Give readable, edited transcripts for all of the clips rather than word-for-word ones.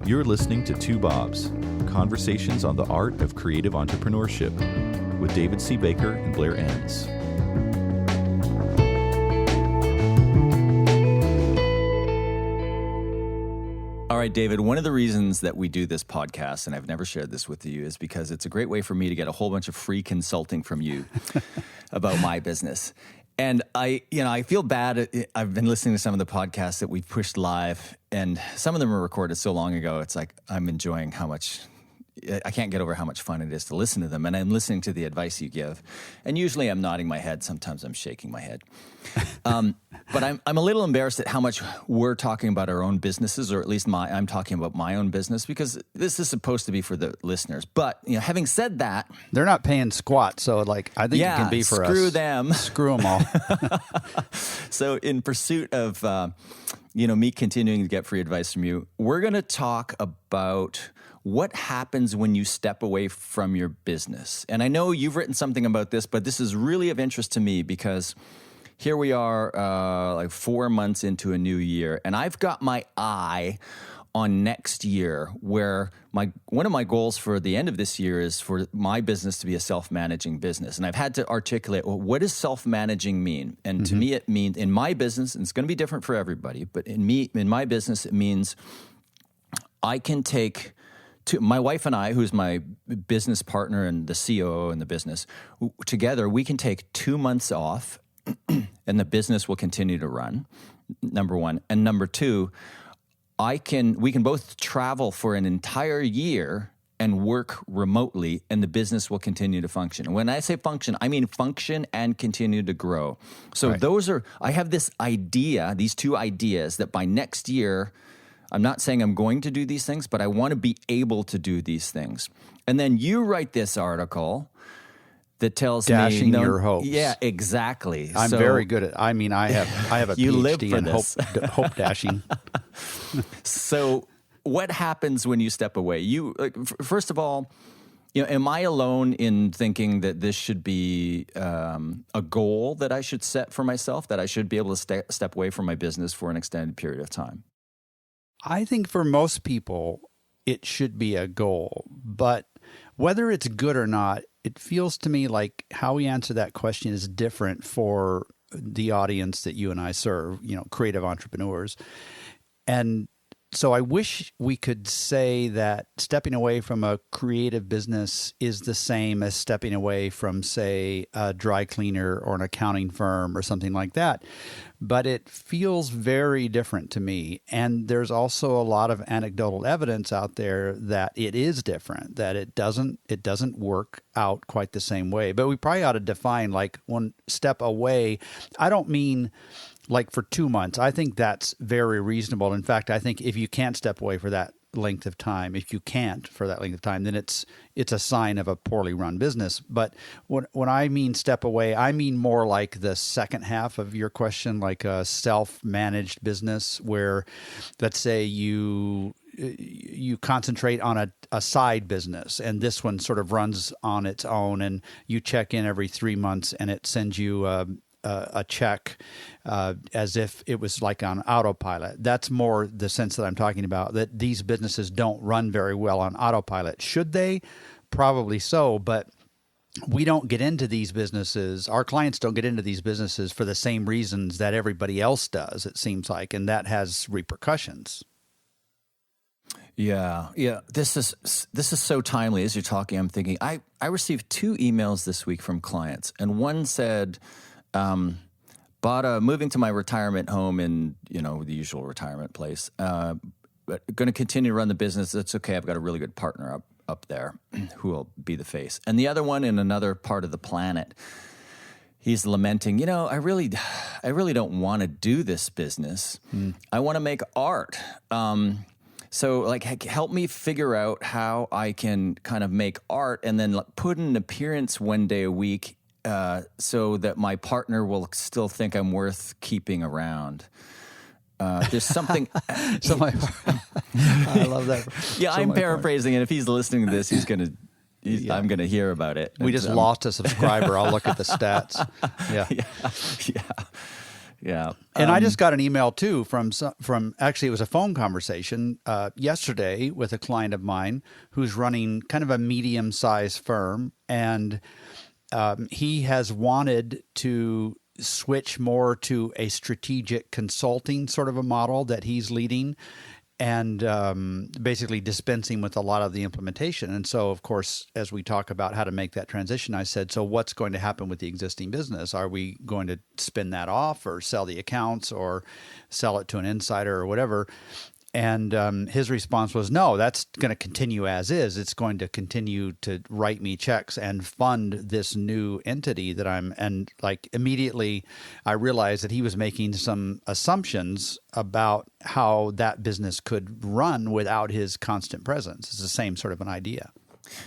You're listening to Two Bobs, conversations on the art of creative entrepreneurship with David C. Baker and Blair Enns. All right, David, one of the reasons that we do this podcast, and I've never shared this with you, is because it's a great way for me to get a whole bunch of free consulting from you about my business. And I feel bad. I've been listening to some of the podcasts that we've pushed live, and some of them were recorded so long ago. It's like I'm enjoying I can't get over how much fun it is to listen to them. And I'm listening to the advice you give. And usually I'm nodding my head. Sometimes I'm shaking my head. But I'm a little embarrassed at how much we're talking about our own businesses, or at least I'm talking about my own business, because this is supposed to be for the listeners. But having said that, they're not paying squat, so I think it can be for us. Screw them. Screw them all. So in pursuit of me continuing to get free advice from you, we're going to talk about what happens when you step away from your business. And I know you've written something about this, but this is really of interest to me because here we are like 4 months into a new year, and I've got my eye on next year, where one of my goals for the end of this year is for my business to be a self-managing business. And I've had to articulate, well, what does self-managing mean? And to me, it means, in my business, and it's going to be different for everybody, but in my business, it means I can take my wife and I, who's my business partner and the COO in the business, together, we can take 2 months off and the business will continue to run, number one. And number two, we can both travel for an entire year and work remotely, and the business will continue to function. And when I say function, I mean function and continue to grow. So right. I have this idea, these two ideas, that by next year, I'm not saying I'm going to do these things, but I want to be able to do these things. And then you write this article that tells Dashing me your hopes. Yeah, exactly. I'm very good at. I mean, I have a you PhD in hope dashing. So, what happens when you step away? First of all, am I alone in thinking that this should be a goal that I should set for myself, that I should be able to step away from my business for an extended period of time? I think for most people, it should be a goal. But whether it's good or not, it feels to me like how we answer that question is different for the audience that you and I serve, creative entrepreneurs. And so I wish we could say that stepping away from a creative business is the same as stepping away from, say, a dry cleaner or an accounting firm or something like that. But it feels very different to me. And there's also a lot of anecdotal evidence out there that it is different, that it doesn't work out quite the same way. But we probably ought to define, like, one step away. I don't mean like for 2 months. I think that's very reasonable. In fact, I think if you can't step away for that length of time, then it's a sign of a poorly run business. But when I mean step away, I mean more like the second half of your question, like a self-managed business where, let's say you concentrate on a side business, and this one sort of runs on its own, and you check in every 3 months and it sends you a check as if it was like on autopilot. That's more the sense that I'm talking about, that these businesses don't run very well on autopilot. Should they? Probably so, but we don't get into these businesses. Our clients don't get into these businesses for the same reasons that everybody else does, it seems like, and that has repercussions. Yeah. This is so timely. As you're talking, I'm thinking, I received 2 emails this week from clients, and one said, moving to my retirement home in, the usual retirement place, but going to continue to run the business. That's okay. I've got a really good partner up there who will be the face. And the other one in another part of the planet, he's lamenting, I really don't want to do this business. I want to make art. So help me figure out how I can kind of make art and then put in an appearance one day a week so that my partner will still think I'm worth keeping around. There's something. I love that. Yeah, I'm paraphrasing, and if he's listening to this, I'm gonna hear about it. We just lost a subscriber. I'll look at the stats. Yeah. Yeah. And I just got an email too from actually it was a phone conversation yesterday with a client of mine who's running kind of a medium-sized firm, and he has wanted to switch more to a strategic consulting sort of a model that he's leading, and basically dispensing with a lot of the implementation. And so, of course, as we talk about how to make that transition, I said, so what's going to happen with the existing business? Are we going to spin that off or sell the accounts or sell it to an insider or whatever? And his response was, no, that's going to continue as is. It's going to continue to write me checks and fund this new entity that and like immediately I realized that he was making some assumptions about how that business could run without his constant presence. It's the same sort of an idea.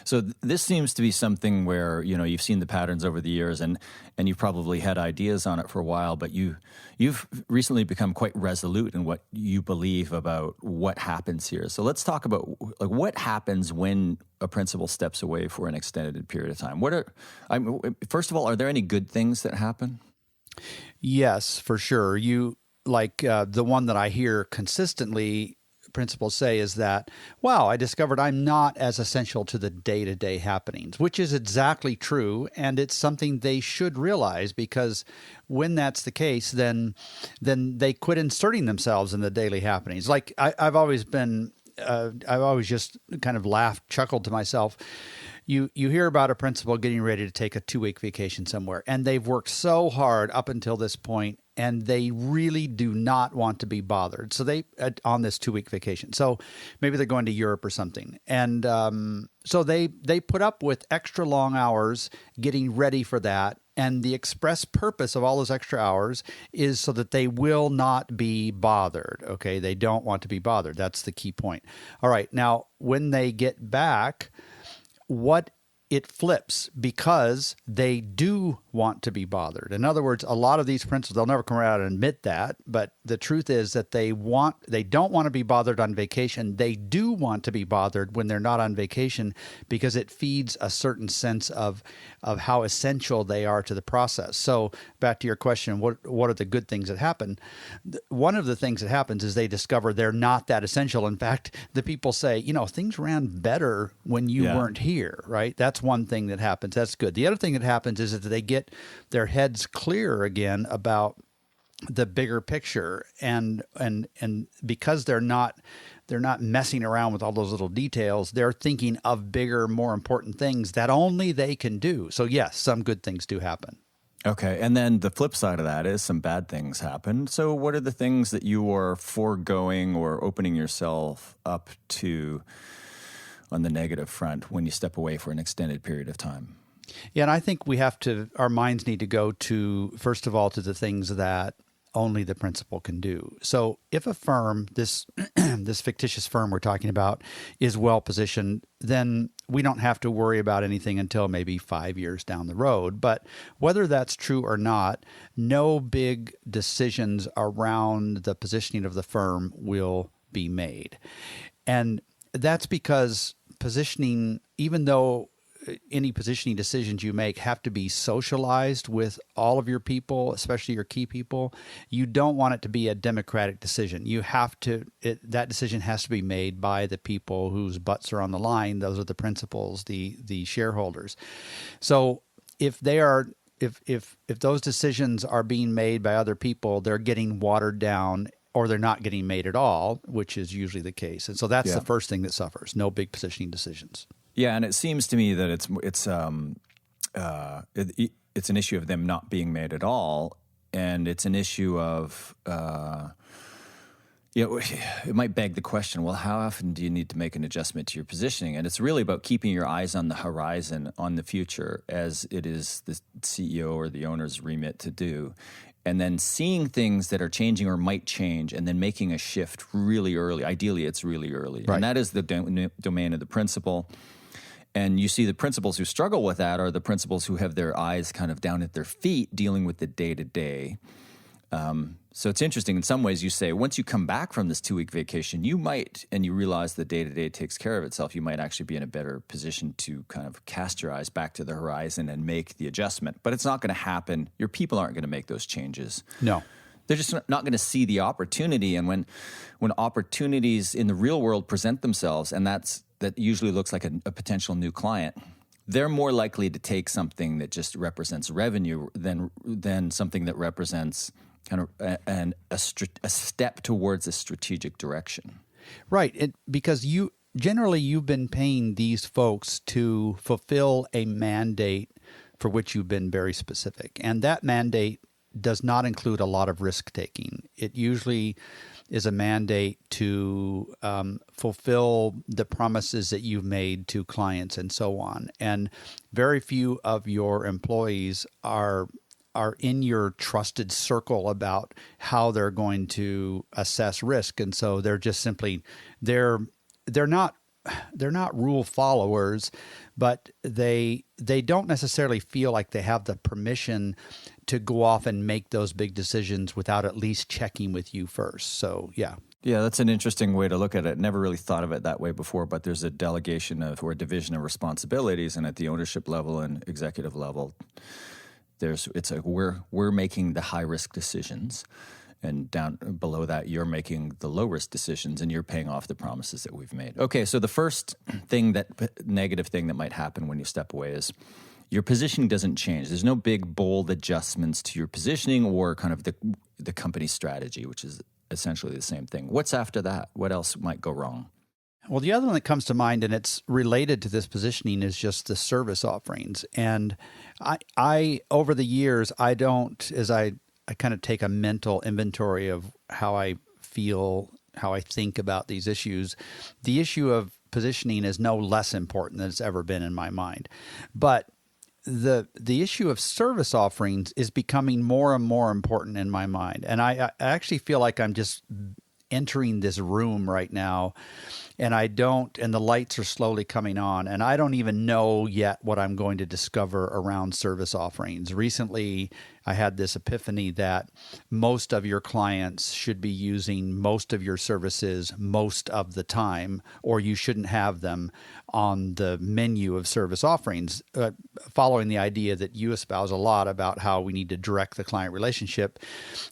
So this seems to be something where, you've seen the patterns over the years and you've probably had ideas on it for a while, but you've recently become quite resolute in what you believe about what happens here. So let's talk about what happens when a principal steps away for an extended period of time. First of all, are there any good things that happen? Yes, for sure. The one that I hear consistently principals say is that, wow, I discovered I'm not as essential to the day-to-day happenings, which is exactly true. And it's something they should realize, because when that's the case, then they quit inserting themselves in the daily happenings. Like I've always just kind of chuckled to myself. You hear about a principal getting ready to take a 2-week vacation somewhere, and they've worked so hard up until this point, and they really do not want to be bothered. So on this 2-week vacation. So maybe they're going to Europe or something. And so they put up with extra long hours getting ready for that. And the express purpose of all those extra hours is so that they will not be bothered. Okay. They don't want to be bothered. That's the key point. All right. Now, when they get back, it flips, because they do want to be bothered. In other words, a lot of these principals, they'll never come out and admit that, but the truth is that they don't want to be bothered on vacation. They do want to be bothered when they're not on vacation, because it feeds a certain sense of how essential they are to the process. So back to your question, what are the good things that happen? One of the things that happens is they discover they're not that essential. In fact, the people say, things ran better when you weren't here, right? That's one thing that happens. That's good. The other thing that happens is that they get their heads clear again about the bigger picture, and because they're not messing around with all those little details, they're thinking of bigger, more important things that only they can do. So yes, some good things do happen. Okay, and then the flip side of that is some bad things happen. So what are the things that you are foregoing or opening yourself up to on the negative front when you step away for an extended period of time? Yeah, and I think our minds need to go to, first of all, to the things that only the principal can do. So if a firm, this fictitious firm we're talking about, is well positioned, then we don't have to worry about anything until maybe 5 years down the road. But whether that's true or not, no big decisions around the positioning of the firm will be made. And that's because positioning, even though any positioning decisions you make have to be socialized with all of your people, especially your key people, you don't want it to be a democratic decision. That decision has to be made by the people whose butts are on the line. Those are the principals, the shareholders. So if those decisions are being made by other people, they're getting watered down, or they're not getting made at all, which is usually the case. And so that's the first thing that suffers. No big positioning decisions. Yeah, and it seems to me that it's an issue of them not being made at all, and it's an issue of it might beg the question, well, how often do you need to make an adjustment to your positioning? And it's really about keeping your eyes on the horizon, on the future, as it is the CEO or the owner's remit to do. And then seeing things that are changing or might change, and then making a shift really early. Ideally, it's really early. Right. And that is the domain of the principal. And you see the principals who struggle with that are the principals who have their eyes kind of down at their feet, dealing with the day-to-day. So it's interesting. In some ways, you say, once you come back from this 2-week vacation, you might, and you realize the day-to-day takes care of itself, you might actually be in a better position to kind of cast your eyes back to the horizon and make the adjustment. But it's not going to happen. Your people aren't going to make those changes. No. They're just not going to see the opportunity. And when opportunities in the real world present themselves, and that usually looks like a potential new client, they're more likely to take something that just represents revenue than something that represents kind of a step towards a strategic direction. Right, because you've been paying these folks to fulfill a mandate for which you've been very specific, and that mandate does not include a lot of risk taking. It usually is a mandate to fulfill the promises that you've made to clients and so on. And very few of your employees are in your trusted circle about how they're going to assess risk. And so they're just simply they're not rule followers, but they don't necessarily feel like they have the permission to go off and make those big decisions without at least checking with you first. So, yeah. Yeah, that's an interesting way to look at it. Never really thought of it that way before, but there's a delegation or a division of responsibilities, and at the ownership level and executive level, we're making the high risk decisions, and down below that, you're making the low risk decisions, and you're paying off the promises that we've made. Okay, so the first negative thing that might happen when you step away is your positioning doesn't change. There's no big, bold adjustments to your positioning or kind of the company strategy, which is essentially the same thing. What's after that? What else might go wrong? Well, the other one that comes to mind, and it's related to this positioning, is just the service offerings. And I over the years, I kind of take a mental inventory of how I feel, how I think about these issues. The issue of positioning is no less important than it's ever been in my mind. But the issue of service offerings is becoming more and more important in my mind. And I actually feel like I'm just entering this room right now, and the lights are slowly coming on, and I don't even know yet what I'm going to discover around service offerings. Recently, I had this epiphany that most of your clients should be using most of your services most of the time, or you shouldn't have them on the menu of service offerings, following the idea that you espouse a lot about how we need to direct the client relationship.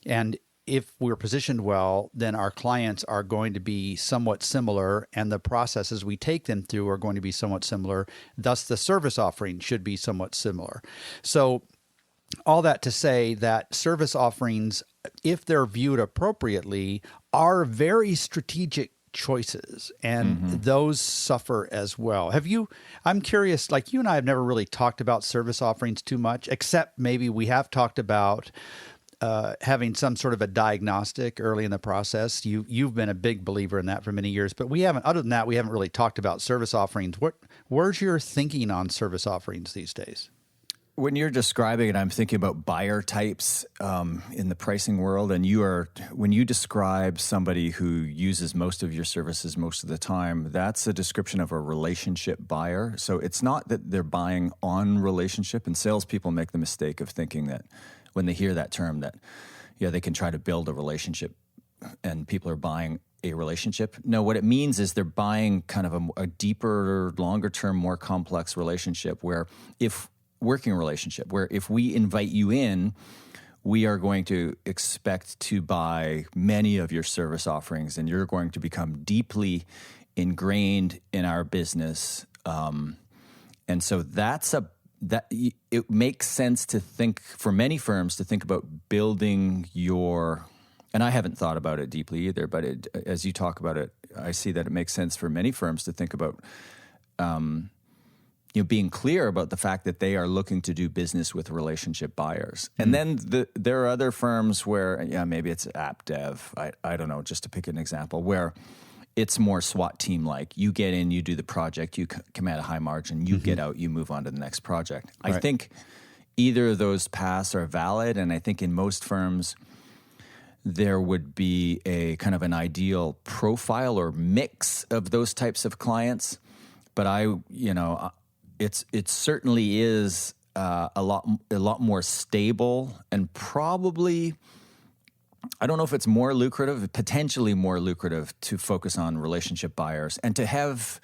And if we're positioned well, then our clients are going to be somewhat similar, and the processes we take them through are going to be somewhat similar. Thus, the service offering should be somewhat similar. So all that to say that service offerings, if they're viewed appropriately, are very strategic choices, and those suffer as well. I'm curious, like you and I have never really talked about service offerings too much, except maybe we have talked about having some sort of a diagnostic early in the process. You've been a big believer in that for many years, but other than that, we haven't really talked about service offerings. Where's your thinking on service offerings these days? When you're describing it, I'm thinking about buyer types in the pricing world. And when you describe somebody who uses most of your services most of the time, that's a description of a relationship buyer. So it's not that they're buying on relationship, and salespeople make the mistake of thinking that when they hear that term that, they can try to build a relationship and people are buying a relationship. No, what it means is they're buying kind of a deeper, longer term, more complex relationship where if we invite you in, we are going to expect to buy many of your service offerings, and you're going to become deeply ingrained in our business. And so it makes sense to think, for many firms, to think about building and I haven't thought about it deeply either, but as you talk about it, I see that it makes sense for many firms to think about being clear about the fact that they are looking to do business with relationship buyers. And then there are other firms where, maybe it's app dev, I don't know, just to pick an example, where it's more SWAT team-like. You get in, you do the project, you command a high margin, you get out, you move on to the next project. Right. I think either of those paths are valid, and I think in most firms there would be a kind of an ideal profile or mix of those types of clients. But it certainly is a lot more stable, and probably, I don't know if it's more lucrative, potentially more lucrative to focus on relationship buyers and to have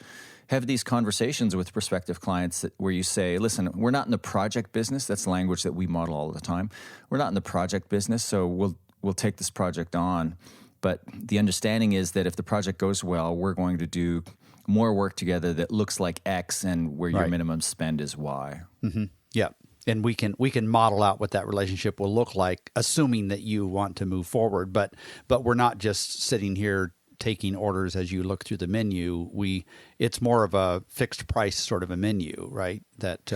these conversations with prospective clients where you say, listen, we're not in the project business. That's the language that we model all the time. We're not in the project business, so we'll take this project on. But the understanding is that if the project goes well, we're going to do more work together that looks like X and where your minimum spend is Y. Mm-hmm. Yeah. And we can model out what that relationship will look like, assuming that you want to move forward. But we're not just sitting here taking orders as you look through the menu. It's more of a fixed price sort of a menu, right? That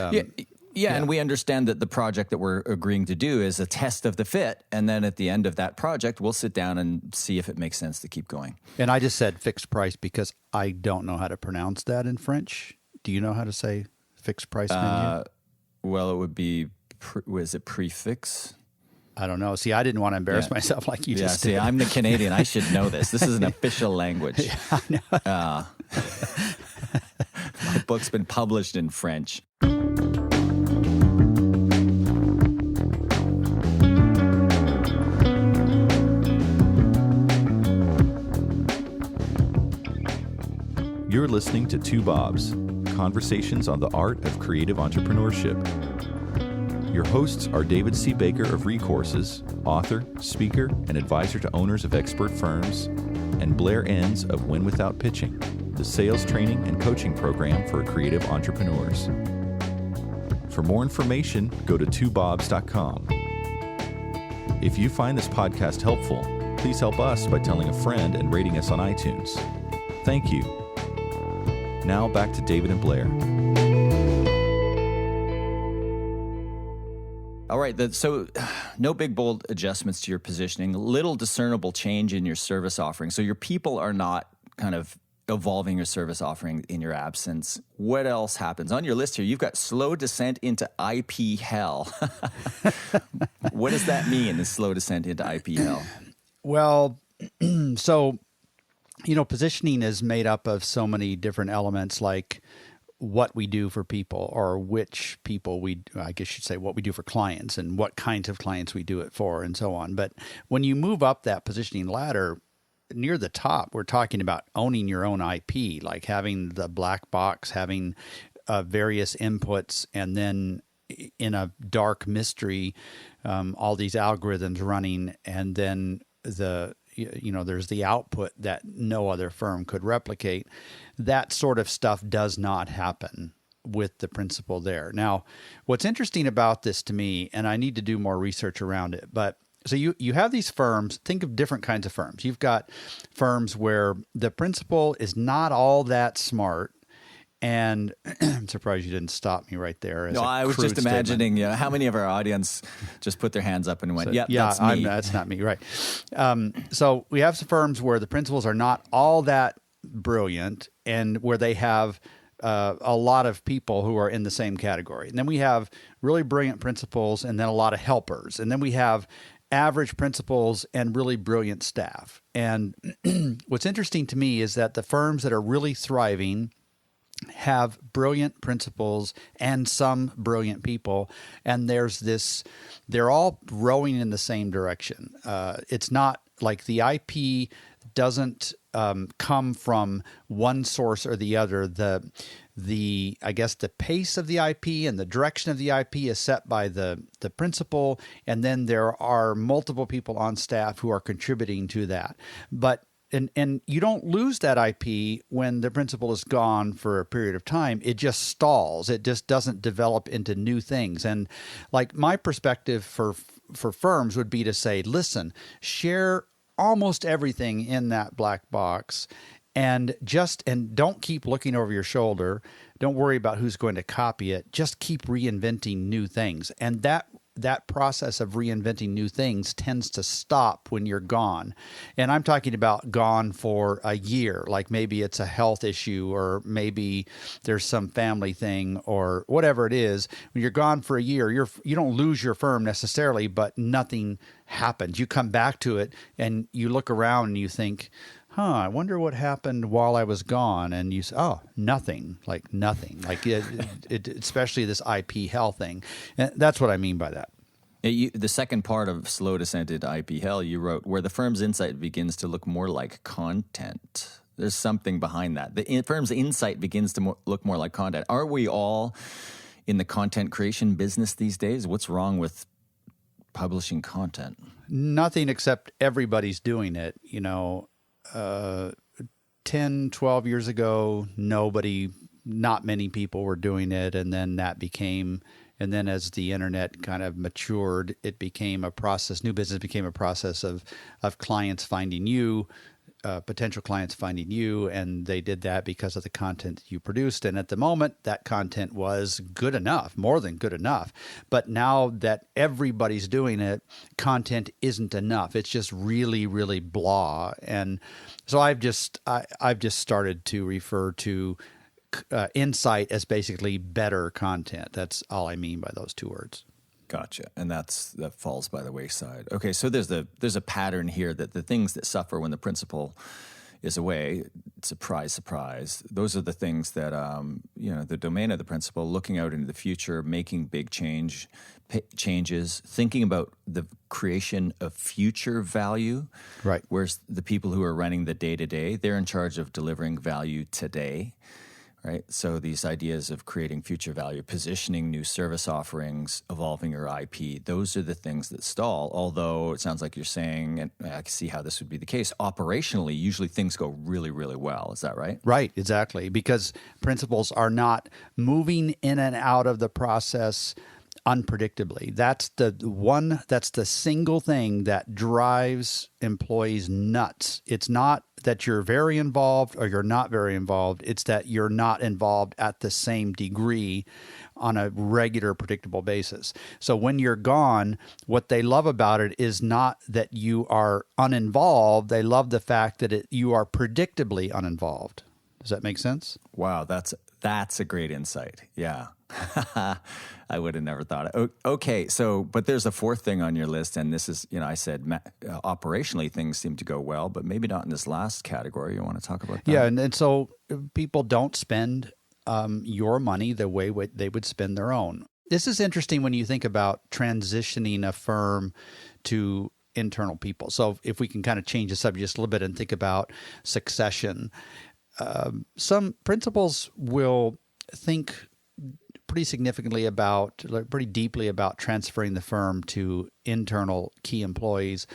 Yeah, and we understand that the project that we're agreeing to do is a test of the fit, and then at the end of that project, we'll sit down and see if it makes sense to keep going. And I just said fixed price because I don't know how to pronounce that in French. Do you know how to say fixed price menu? Well, it would be, was it prefix? I don't know. See, I didn't want to embarrass myself like you just did. See, I'm the Canadian. I should know this. This is an official language. Yeah, I know. My book's been published in French. You're listening to Two Bobs, conversations on the art of creative entrepreneurship. Your hosts are David C. Baker of Recourses, author, speaker, and advisor to owners of expert firms, and Blair Enns of Win Without Pitching, the sales training and coaching program for creative entrepreneurs. For more information, go to twobobs.com. If you find this podcast helpful, please help us by telling a friend and rating us on iTunes. Thank you. Now back to David and Blair. All right, so no big, bold adjustments to your positioning, little discernible change in your service offering. So your people are not kind of evolving your service offering in your absence. What else happens? On your list here, you've got slow descent into IP hell. What does that mean, the slow descent into IP hell? Well, so, positioning is made up of so many different elements, like what we do for people, or which people I guess you'd say what we do for clients and what kinds of clients we do it for, and so on. But when you move up that positioning ladder, near the top, we're talking about owning your own IP, like having the black box, having various inputs, and then in a dark mystery, all these algorithms running, and then there's the output that no other firm could replicate. That sort of stuff does not happen with the principle there. Now, what's interesting about this to me, and I need to do more research around it, but so you have these firms, think of different kinds of firms. You've got firms where the principal is not all that smart. And I'm surprised you didn't stop me right there. No, I was just imagining, how many of our audience just put their hands up and went, that's me. That's not me, right. So we have some firms where the principals are not all that brilliant and where they have a lot of people who are in the same category. And then we have really brilliant principals and then a lot of helpers. And then we have average principals and really brilliant staff. And what's interesting to me is that the firms that are really thriving have brilliant principals and some brilliant people, and they're all rowing in the same direction. It's not like the IP doesn't come from one source or the other. I guess the pace of the IP and the direction of the IP is set by the principal, and then there are multiple people on staff who are contributing to that. But And you don't lose that IP when the principal is gone for a period of time. It just stalls. It just doesn't develop into new things. And like my perspective for firms would be to say, listen, share almost everything in that black box and don't keep looking over your shoulder. Don't worry about who's going to copy it. Just keep reinventing new things. And that process of reinventing new things tends to stop when you're gone. And I'm talking about gone for a year, like maybe it's a health issue or maybe there's some family thing or whatever it is. When you're gone for a year, you don't lose your firm necessarily, but nothing happens. You come back to it and you look around and you think, I wonder what happened while I was gone. And you say, nothing, like it, especially this IP hell thing. And that's what I mean by that. The second part of Slow Descent into IP Hell, you wrote, where the firm's insight begins to look more like content. There's something behind that. The firm's insight begins to look more like content. Are we all in the content creation business these days? What's wrong with publishing content? Nothing, except everybody's doing it. 10, 12 years ago, not many people were doing it. And then as the internet kind of matured, it became a process. New business became a process of clients finding you, potential clients finding you, and they did that because of the content you produced. And at the moment, that content was good enough, more than good enough. But now that everybody's doing it, content isn't enough. It's just really, really blah. And so I've just started to refer to insight as basically better content. That's all I mean by those two words. Gotcha. And that falls by the wayside. Okay, so there's a pattern here that the things that suffer when the principal is away, surprise, surprise, those are the things that, the domain of the principal, looking out into the future, making big changes, thinking about the creation of future value. Right. Whereas the people who are running the day-to-day, they're in charge of delivering value today. Right. So these ideas of creating future value, positioning new service offerings, evolving your IP, those are the things that stall. Although it sounds like you're saying, and I can see how this would be the case, operationally, usually things go really, really well. Is that right? Right, exactly. Because principals are not moving in and out of the process unpredictably. That's the single thing that drives employees nuts. It's not that you're very involved or you're not very involved. It's that you're not involved at the same degree on a regular, predictable basis. So when you're gone, what they love about it is not that you are uninvolved. They love the fact that you are predictably uninvolved. Does that make sense? Wow, that's a great insight. Yeah. I would have never thought it. Okay, so, but there's a fourth thing on your list, and this is, I said operationally things seem to go well, but maybe not in this last category. You want to talk about that? Yeah, and so people don't spend your money the way they would spend their own. This is interesting when you think about transitioning a firm to internal people. So if we can kind of change the subject just a little bit and think about succession, some principals will think pretty deeply about transferring the firm to internal key employees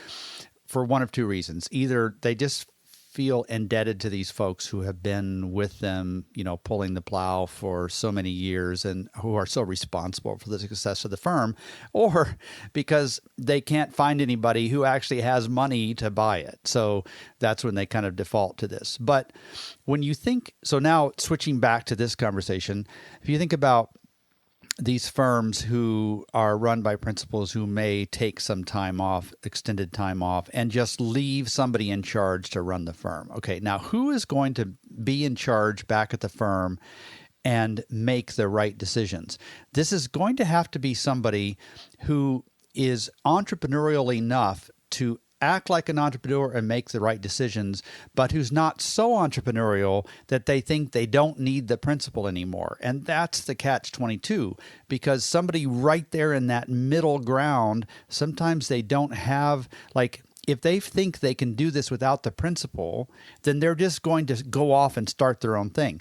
for one of two reasons. Either they just feel indebted to these folks who have been with them, pulling the plow for so many years and who are so responsible for the success of the firm, or because they can't find anybody who actually has money to buy it. So that's when they kind of default to this. But when you think, so now switching back to this conversation, if you think about these firms who are run by principals who may take some time off, extended time off, and just leave somebody in charge to run the firm. Okay, now who is going to be in charge back at the firm and make the right decisions? This is going to have to be somebody who is entrepreneurial enough to act like an entrepreneur and make the right decisions, but who's not so entrepreneurial that they think they don't need the principal anymore. And that's the catch-22, because somebody right there in that middle ground, sometimes they don't have, if they think they can do this without the principal, then they're just going to go off and start their own thing.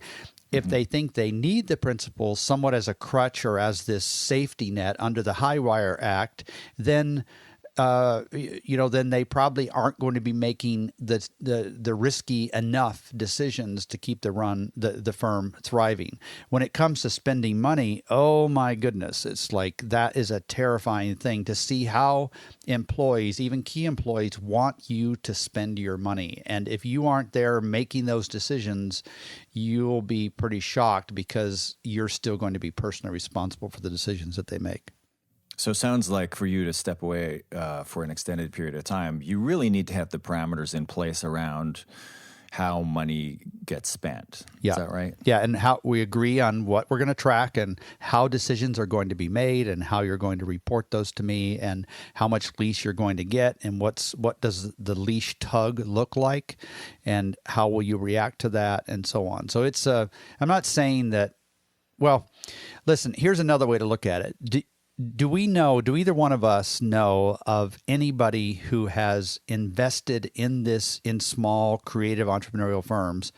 If they think they need the principal somewhat as a crutch or as this safety net under the Highwire Act, then then they probably aren't going to be making the risky enough decisions to keep the firm thriving. When it comes to spending money, oh my goodness, it's like that is a terrifying thing to see how employees, even key employees, want you to spend your money. And if you aren't there making those decisions, you'll be pretty shocked because you're still going to be personally responsible for the decisions that they make. So it sounds like for you to step away for an extended period of time, you really need to have the parameters in place around how money gets spent. Yeah. Is that right? Yeah, and how we agree on what we're going to track and how decisions are going to be made and how you're going to report those to me and how much leash you're going to get and what does the leash tug look like and how will you react to that and so on. So it's I'm not saying that, well, listen, here's another way to look at it. Do either one of us know of anybody who has invested in small creative entrepreneurial firms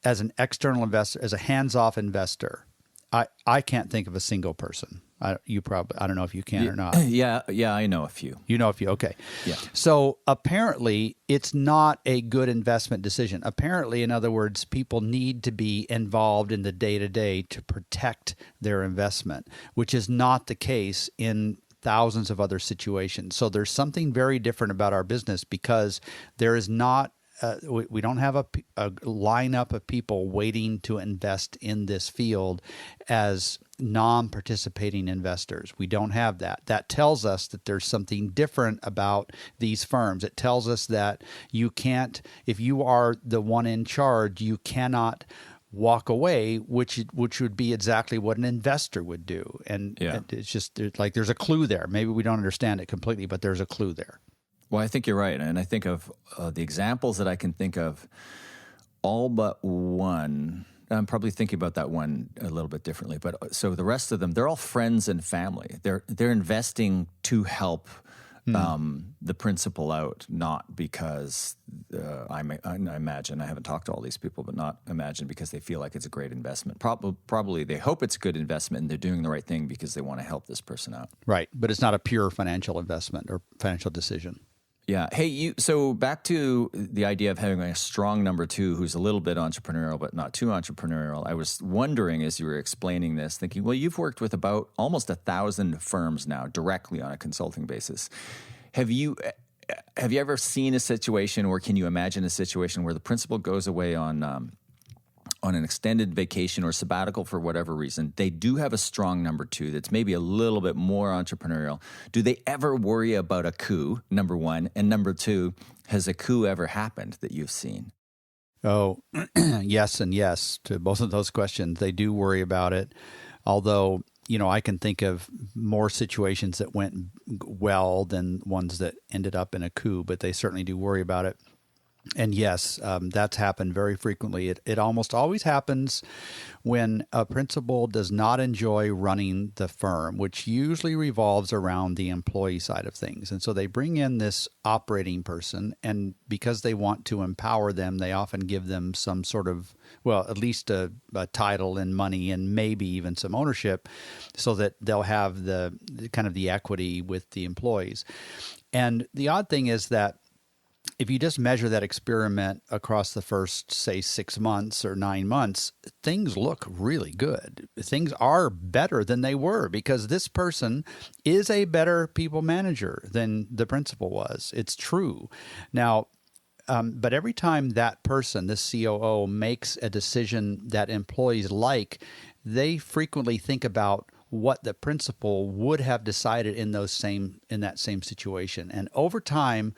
as an external investor, as a hands-off investor? I can't think of a single person. I don't know if you can or not. Yeah, I know a few. You know a few, okay. Yeah. So apparently it's not a good investment decision. Apparently, in other words, people need to be involved in the day-to-day to protect their investment, which is not the case in thousands of other situations. So there's something very different about our business because there is not we don't have a lineup of people waiting to invest in this field as non-participating investors. We don't have that. That tells us that there's something different about these firms. It tells us that you can't, if you are the one in charge, you cannot walk away, which would be exactly what an investor would do. And it's just like there's a clue there. Maybe we don't understand it completely, but there's a clue there. Well, I think you're right. And I think of the examples that I can think of, all but one. I'm probably thinking about that one a little bit differently. But so the rest of them, they're all friends and family. They're investing to help the principal out, not because I imagine, I haven't talked to all these people, but not imagine because they feel like it's a great investment. Probably they hope it's a good investment and they're doing the right thing because they want to help this person out. Right. But it's not a pure financial investment or financial decision. Yeah. Hey, so back to the idea of having a strong number two who's a little bit entrepreneurial but not too entrepreneurial. I was wondering as you were explaining this, thinking, well, you've worked with about almost 1,000 firms now directly on a consulting basis. Have you ever seen a situation, or can you imagine a situation where the principal goes away on an extended vacation or sabbatical for whatever reason? They do have a strong number two that's maybe a little bit more entrepreneurial. Do they ever worry about a coup, number one? And number two, has a coup ever happened that you've seen? Oh, yes and yes to both of those questions. They do worry about it, although I can think of more situations that went well than ones that ended up in a coup, but they certainly do worry about it. And yes, that's happened very frequently. It almost always happens when a principal does not enjoy running the firm, which usually revolves around the employee side of things. And so they bring in this operating person, and because they want to empower them, they often give them some sort of, well, at least a title and money and maybe even some ownership so that they'll have the kind of the equity with the employees. And the odd thing is that if you just measure that experiment across the first, say, 6 months or 9 months, things look really good. Things are better than they were because this person is a better people manager than the principal was. It's true. Now, but every time that person, this COO, makes a decision that employees like, they frequently think about what the principal would have decided in that same situation. And over time,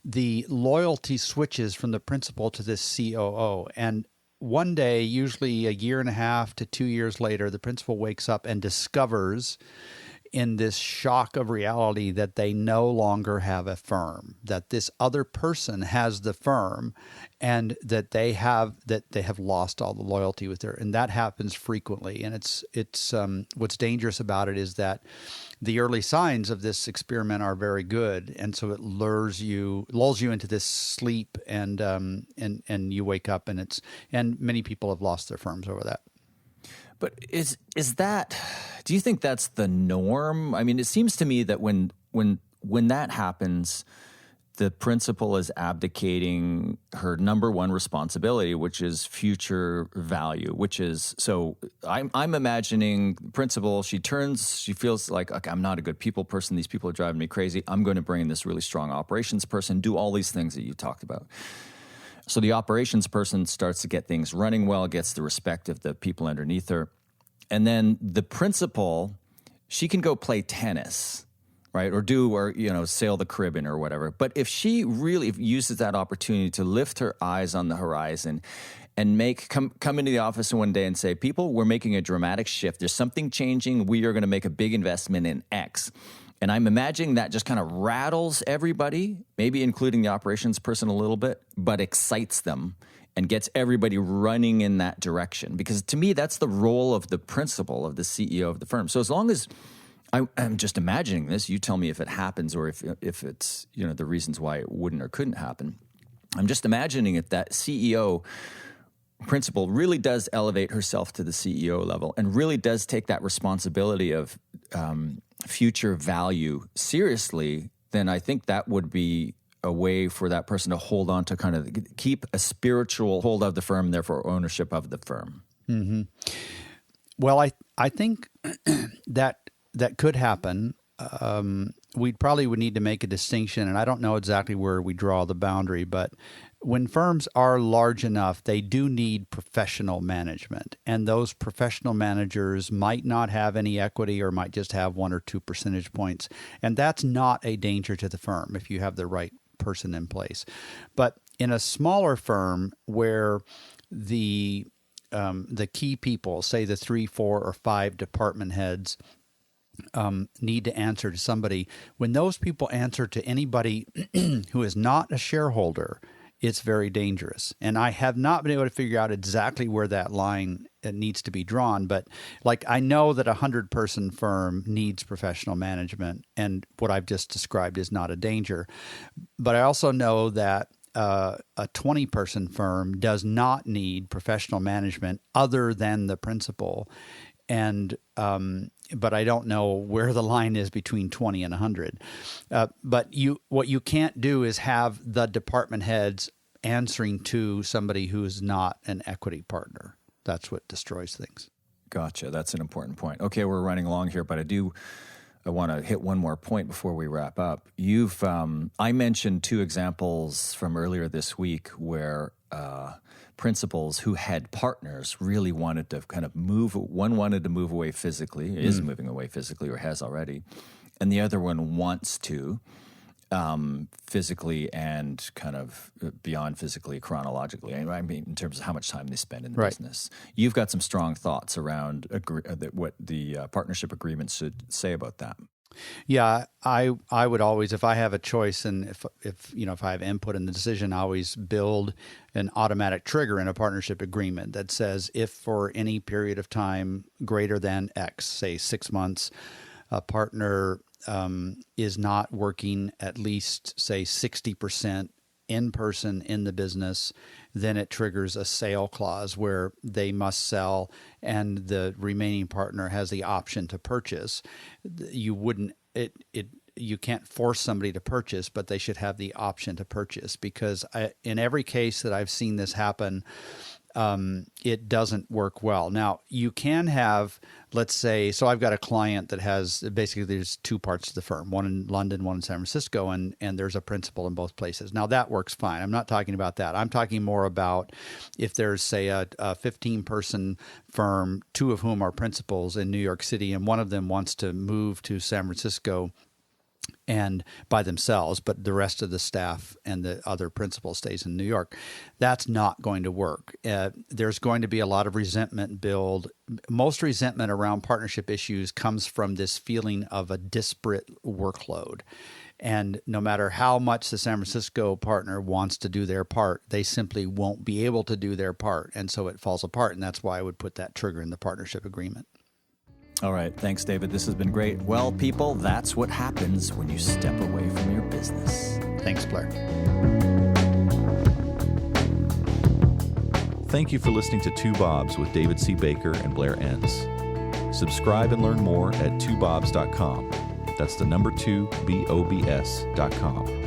the loyalty switches from the principal to this COO. And one day, usually a year and a half to 2 years later, the principal wakes up and discovers in this shock of reality that they no longer have a firm, that this other person has the firm, and that they have lost all the loyalty with her. And that happens frequently. And it's what's dangerous about it is that the early signs of this experiment are very good, and so it lulls you into this sleep, and you wake up, and many people have lost their firms over that. But is that? Do you think that's the norm? I mean, it seems to me that when that happens, the principal is abdicating her number one responsibility, which is future value. Which is, so I'm imagining principal. She feels like, okay, I'm not a good people person. These people are driving me crazy. I'm going to bring in this really strong operations person, do all these things that you talked about. So the operations person starts to get things running well, gets the respect of the people underneath her. And then the principal, she can go play tennis, right? Or sail the Caribbean or whatever. But if she really uses that opportunity to lift her eyes on the horizon and come into the office one day and say, people, we're making a dramatic shift. There's something changing. We are going to make a big investment in X. And I'm imagining that just kind of rattles everybody, maybe including the operations person a little bit, but excites them and gets everybody running in that direction. Because to me, that's the role of the principal, of the CEO of the firm. So as long as I'm just imagining this, you tell me if it happens or if it's, the reasons why it wouldn't or couldn't happen. I'm just imagining if that CEO principal really does elevate herself to the CEO level and really does take that responsibility of future value seriously, then I think that would be a way for that person to hold on to kind of keep a spiritual hold of the firm, therefore ownership of the firm. Mm-hmm. Well, I think that could happen. We probably would need to make a distinction, and I don't know exactly where we draw the boundary, but when firms are large enough, they do need professional management, and those professional managers might not have any equity or might just have 1 or 2 percentage points, and that's not a danger to the firm if you have the right person in place. But in a smaller firm where the key people, say the 3, 4, or 5 department heads, need to answer to somebody. When those people answer to anybody who is not a shareholder, it's very dangerous. And I have not been able to figure out exactly where that line needs to be drawn. But like, I know that 100-person firm needs professional management, and what I've just described is not a danger. But I also know that a 20-person firm does not need professional management other than the principal. And but I don't know where the line is between 20 and 100. But what you can't do is have the department heads answering to somebody who is not an equity partner. That's what destroys things. Gotcha. That's an important point. Okay, we're running along here, but I want to hit one more point before we wrap up. I mentioned 2 examples from earlier this week where principals who had partners really wanted to kind of move. One wanted to move away physically, is moving away physically or has already, and the other one wants to physically and kind of beyond physically, chronologically. I mean, in terms of how much time they spend in the business. You've got some strong thoughts around what the partnership agreement should say about that. Yeah, I would always, if I have a choice and if I have input in the decision, I always build an automatic trigger in a partnership agreement that says if for any period of time greater than X, say 6 months, a partner is not working at least, say, 60% in person in the business, then it triggers a sale clause where they must sell and the remaining partner has the option to purchase. You can't force somebody to purchase, but they should have the option to purchase, because in every case that I've seen this happen, it doesn't work well. Now, you can have, let's say, so I've got a client that has, basically there's 2 parts to the firm, one in London, one in San Francisco, and there's a principal in both places. Now, that works fine. I'm not talking about that. I'm talking more about if there's, say, a 15-person firm, 2 of whom are principals in New York City, and one of them wants to move to San Francisco and by themselves, but the rest of the staff and the other principal stays in New York. That's not going to work. There's going to be a lot of resentment build. Most resentment around partnership issues comes from this feeling of a disparate workload. And no matter how much the San Francisco partner wants to do their part, they simply won't be able to do their part. And so it falls apart. And that's why I would put that trigger in the partnership agreement. All right. Thanks, David. This has been great. Well, people, that's what happens when you step away from your business. Thanks, Blair. Thank you for listening to Two Bobs with David C. Baker and Blair Enns. Subscribe and learn more at twobobs.com. That's the number 2, BOBS.com.